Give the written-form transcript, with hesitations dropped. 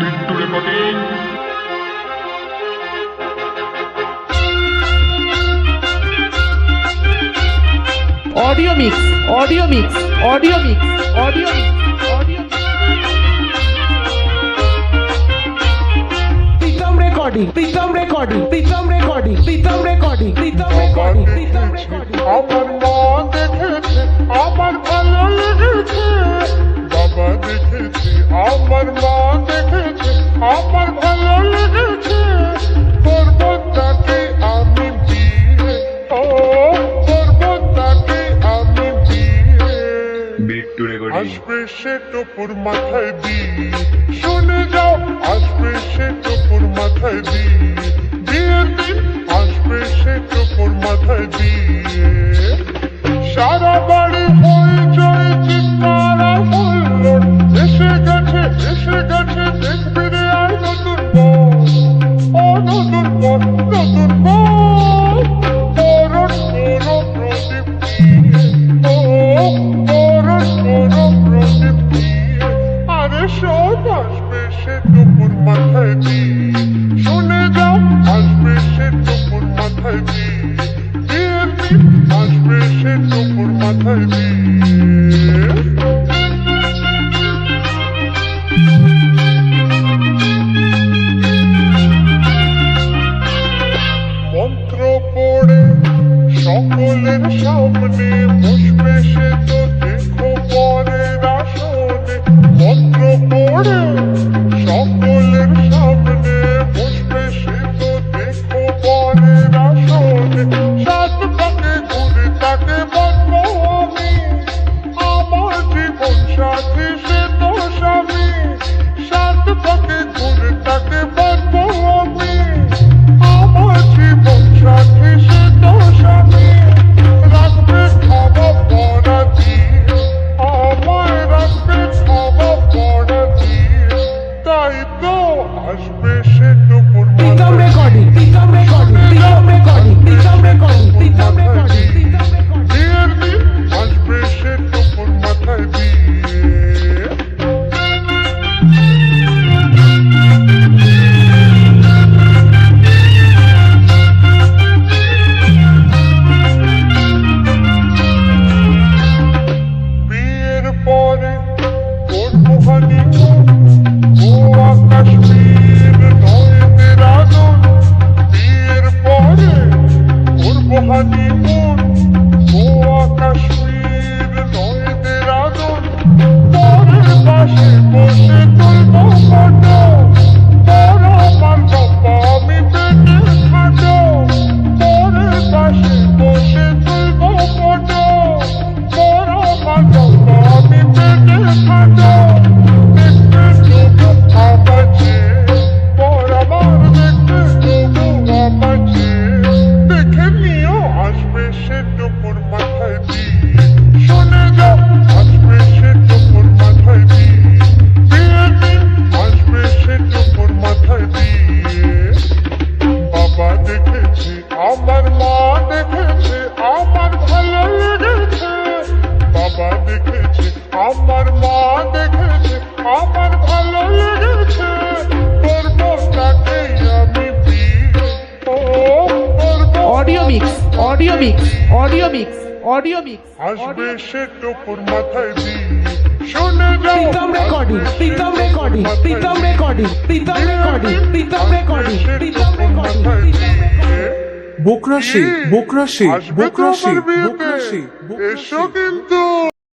Bittu recording. Audio mix audio mix audio mix audio mix audio Pritam recording Pritam recording Pritam recording Pritam recording Pritam recording Pritam recording আমার মা দেখেছে আমার ভালো লেগেছে বাবা দেখেছে আমার মা দেখেছে আমার ভালো লেগেছে করবো তাকে আমি বিয়ে ও করবো তাকে আমি বিয়ে বিট্টু রেকর্ডিং। আসবে সে টুপুর মাথায় দিয়ে শুনে যাও আসবে সে টুপুর মাথায় দিয়ে বিয়ের দিন আসবে সে টুপুর মাথায় দিয়ে সারা বাড়ি হয়ে যায় চিৎকার আর হুল্লোড় এসে গেছে দেখবি রে আর নতুন বর ও নতুন বর নতুন বর বরণ করো প্রদীপ দিয়ে ও বরণ করো প্রদীপ দিয়ে আরে সব আসবে সে টুপুর মাথায় দিয়ে শুনে যাও আসবে সে টুপুর মাথায় দিয়ে বিয়ের দিন আসবে সে টুপুর মাথায় দিয়ে মন্ত্র পড়ে সকলের সামনে বসবে সে তো দেখো পরের আসনে মন্ত্র পড়ে সকলের সামনে বসবে সে তো দেখো পরের আসনে সাত পাকে ঘুরে তাকে বলবো আমি আমার জীবন সাথী সে তো স্বামী সাত পাকে ঘুরে তাকে বলবো আমি আমার জীবন সাথী সে তো স্বামী রাখবে খাওয়া পড়া দিয়ে আমায় রাখবে খাওয়া পড়া দিয়ে তাই তো আসবে সে টুপুর प्रीतम recording Pritam recording Pritam recording Pritam recording Pritam recording Pritam recording বিয়ের দিন আসবে সে টুপুর মাথায় দিয়ে বিয়ের পরে করবো হানিমুন গোয়া কাশ্মীর নয় দেরাদুন বিয়ের পরে করবো হানিমুন গোয়া কাশ্মীর নয় দেরাদুন পরের পাশে বসে তুলবো ফটো বড় আমার বাবা আমি পেটে খাটো পরের পাশে বসে তুলবো ফটো বড় আমার বাবা আমি পেটে খাটো দেখতে তবু আমার চেয়ে বড় আমার দেখতে তবু আমার চেয়ে দেখে নিও আসবে সে টুপুর মাথায় দিয়ে শুনে যাও আসবে সে টুপুর মাথায় দিয়ে বিয়ের দিন আসবে সে টুপুর মাথায় দিয়ে বাবা দেখেছে আমার মা দেখেছে আমার ভালো লেগেছে বাবা দেখেছে আমার মা দেখেছে আমার ভালো লেগেছে করবো তাকে আমি বিয়ে ও করবো audio mix audio mix audio mix audio mix আসবে সে টুপুর মাথায় দিয়ে শুনে যাও प्रीतम recording Pritam recording Pritam recording Pritam recording Pritam recording Pritam recording বুকরাশি বুকরাশি আসবে তো বুকরাশি আমার বিয়েতে বুকরাশি এসো কিন্তু